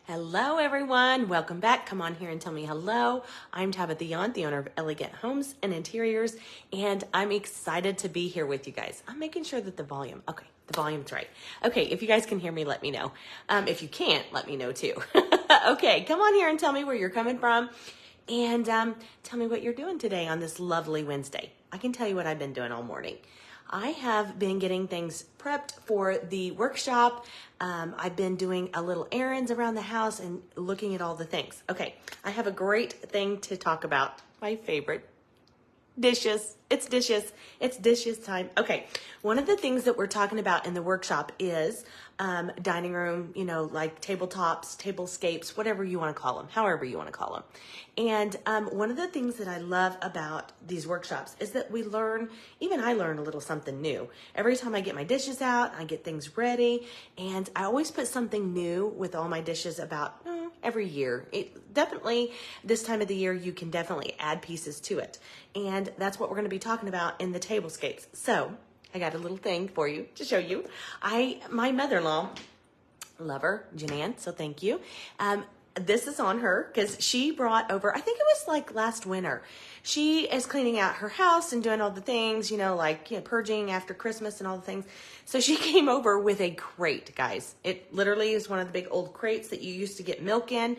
Hello, everyone. Welcome back. Come on here and tell me hello. I'm Tabitha Yount, the owner of Elegant Homes and Interiors, and I'm excited to be here with you guys. I'm making sure that the volume's right. Okay, if you guys can hear me, let me know. If you can't, let me know too. Okay, come on here and tell me where you're coming from, and tell me what you're doing today on this lovely Wednesday. I can tell you what I've been doing all morning. I have been getting things prepped for the workshop. I've been doing a little errands around the house and looking at all the things. Okay, I have a great thing to talk about. My favorite, dishes. It's dishes. It's dishes time. Okay, one of the things that we're talking about in the workshop is dining room, like tabletops, tablescapes, whatever you want to call them, however you want to call them. And one of the things that I love about these workshops is that we learn, even I learn a little something new. Every time I get my dishes out, I get things ready, and I always put something new with all my dishes about every year. Definitely this time of the year, you can definitely add pieces to it. And that's what we're going to be talking about in the tablescapes. So I got a little thing for you to show you. My mother-in-law, love her, Janan, so thank you. This is on her because she brought over, I think it was like last winter. She is cleaning out her house and doing all the things, purging after Christmas and all the things. So she came over with a crate, guys. It literally is one of the big old crates that you used to get milk in.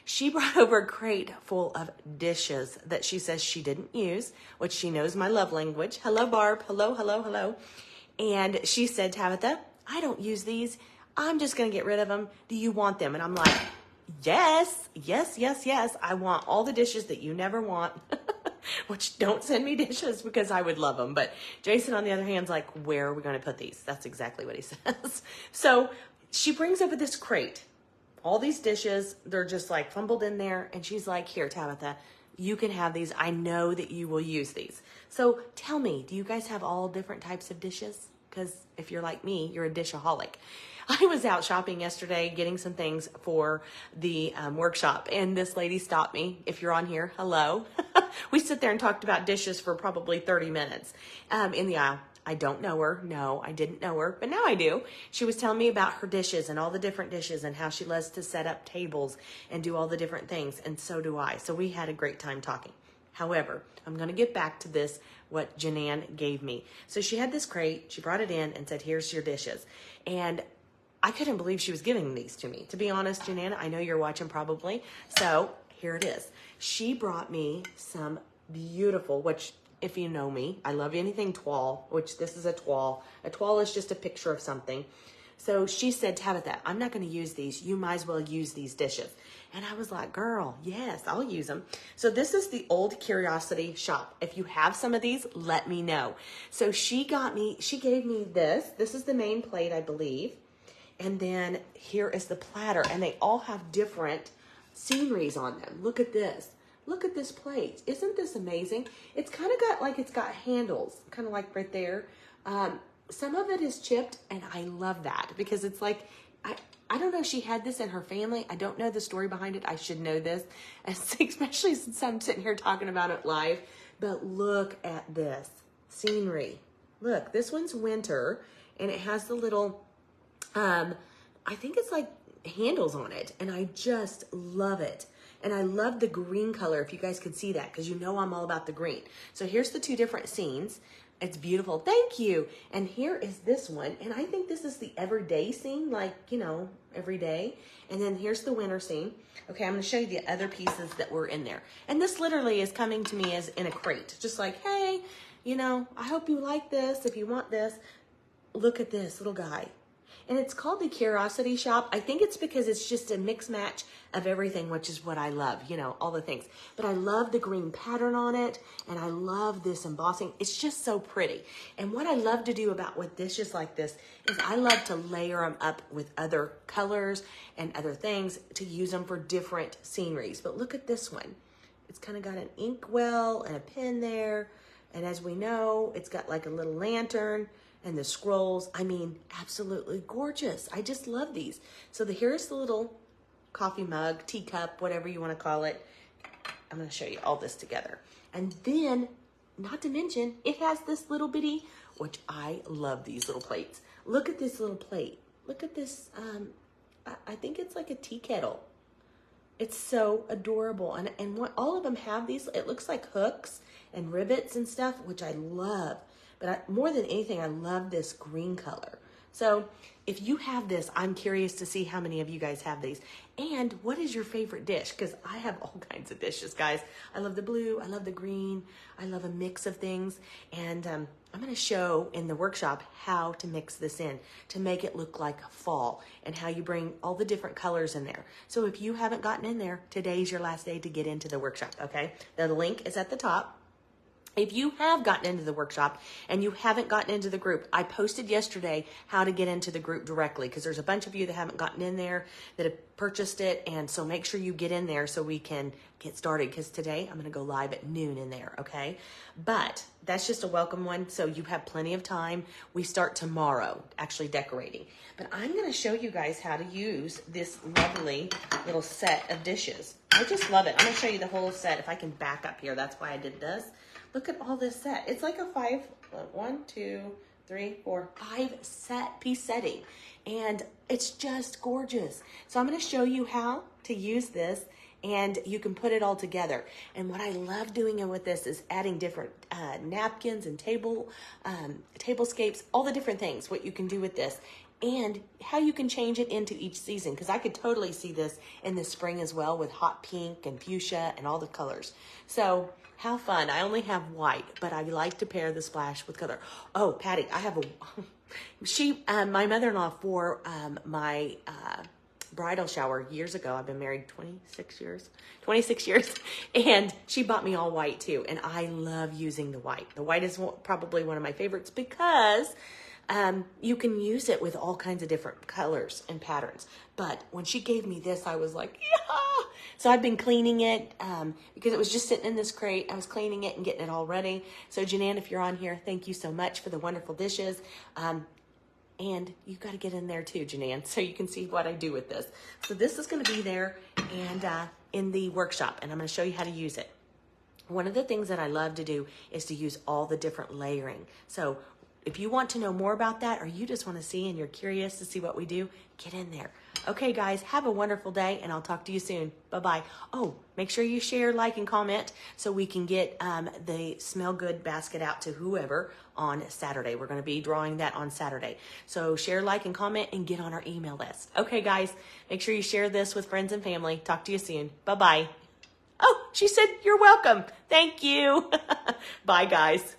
She brought over a crate full of dishes that she says she didn't use, which she knows my love language. Hello, Barb. Hello, hello, hello. And she said, Tabitha, I don't use these. I'm just going to get rid of them. Do you want them? And I'm like, yes. I want all the dishes that you never want. Which don't send me dishes because I would love them. But Jason, on the other hand, is like, where are we going to put these? That's exactly what he says. So she brings over this crate. All these dishes, they're just like fumbled in there. And she's like, here, Tabitha, you can have these. I know that you will use these. So tell me, do you guys have all different types of dishes? Because if you're like me, you're a dishaholic. I was out shopping yesterday getting some things for the workshop, and this lady stopped me. If you're on here, hello. We sit there and talked about dishes for probably 30 minutes in the aisle. I don't know her. No, I didn't know her, but now I do. She was telling me about her dishes and all the different dishes and how she loves to set up tables and do all the different things, and so do I. So we had a great time talking. However, I'm going to get back to this, what Janan gave me. So she had this crate. She brought it in and said, here's your dishes. And I couldn't believe she was giving these to me. To be honest, Janan, I know you're watching probably. So here it is. She brought me some beautiful, which if you know me, I love anything toile, which this is a toile. A toile is just a picture of something. So she said, Tabitha, I'm not going to use these. You might as well use these dishes. And I was like, girl, yes, I'll use them. So this is the Old Curiosity Shop. If you have some of these, let me know. So she gave me this. This is the main plate, I believe. And then here is the platter. And they all have different sceneries on them. Look at this. Look at this plate. Isn't this amazing? It's kind of it's got handles, kind of like right there. Some of it is chipped, and I love that because it's like, I don't know if she had this in her family. I don't know the story behind it. I should know this, especially since I'm sitting here talking about it live. But look at this scenery. Look, this one's winter, and it has the little, I think it's like handles on it, and I just love it. And I love the green color, if you guys can see that, because you know I'm all about the green. So here's the two different scenes. It's beautiful. Thank you. And here is this one. And I think this is the everyday scene, like, every day. And then here's the winter scene. Okay, I'm going to show you the other pieces that were in there. And this literally is coming to me as in a crate. Just like, hey, I hope you like this. If you want this, look at this little guy. And it's called the Curiosity Shop. I think it's because it's just a mix match of everything, which is what I love, all the things. But I love the green pattern on it, and I love this embossing. It's just so pretty. And what I love to do with dishes like this is I love to layer them up with other colors and other things to use them for different sceneries. But look at this one. It's kind of got an inkwell and a pin there. And as we know, it's got like a little lantern. And the scrolls, absolutely gorgeous. I just love these. So here's the little coffee mug, teacup, whatever you want to call it. I'm going to show you all this together. And then, not to mention, it has this little bitty, which I love these little plates. Look at this little plate. Look at this, I think it's like a tea kettle. It's so adorable. And what all of them have these, it looks like hooks and rivets and stuff, which I love. But more than anything, I love this green color. So if you have this, I'm curious to see how many of you guys have these. And what is your favorite dish? Because I have all kinds of dishes, guys. I love the blue. I love the green. I love a mix of things. And I'm going to show in the workshop how to mix this in to make it look like fall and how you bring all the different colors in there. So if you haven't gotten in there, today's your last day to get into the workshop, okay? The link is at the top. If you have gotten into the workshop and you haven't gotten into the group, I posted yesterday how to get into the group directly because there's a bunch of you that haven't gotten in there that have purchased it. And so make sure you get in there so we can get started because today I'm going to go live at noon in there, okay? But that's just a welcome one, so you have plenty of time. We start tomorrow actually decorating. But I'm going to show you guys how to use this lovely little set of dishes. I just love it. I'm going to show you the whole set. If I can back up here, that's why I did this. Look at all this set. It's like a 5 set piece setting. And it's just gorgeous. So I'm going to show you how to use this and you can put it all together. And what I love doing with this is adding different napkins and tablescapes, all the different things, what you can do with this. And how you can change it into each season. Because I could totally see this in the spring as well with hot pink and fuchsia and all the colors. So how fun. I only have white, but I like to pair the splash with color. Oh, Patty, I have my mother-in-law for my bridal shower years ago. I've been married 26 years. And she bought me all white too. And I love using the white. The white is probably one of my favorites because you can use it with all kinds of different colors and patterns. But when she gave me this, I was like, yeah. So I've been cleaning it because it was just sitting in this crate. I was cleaning it and getting it all ready. So Janan, if you're on here, thank you so much for the wonderful dishes. And you've got to get in there too, Janan, so you can see what I do with this. So this is going to be there and in the workshop, and I'm going to show you how to use it. One of the things that I love to do is to use all the different layering. So if you want to know more about that or you just want to see and you're curious to see what we do, get in there. Okay, guys, have a wonderful day, and I'll talk to you soon. Bye-bye. Oh, make sure you share, like, and comment so we can get the Smell Good basket out to whoever on Saturday. We're going to be drawing that on Saturday. So share, like, and comment, and get on our email list. Okay, guys, make sure you share this with friends and family. Talk to you soon. Bye-bye. Oh, she said you're welcome. Thank you. Bye, guys.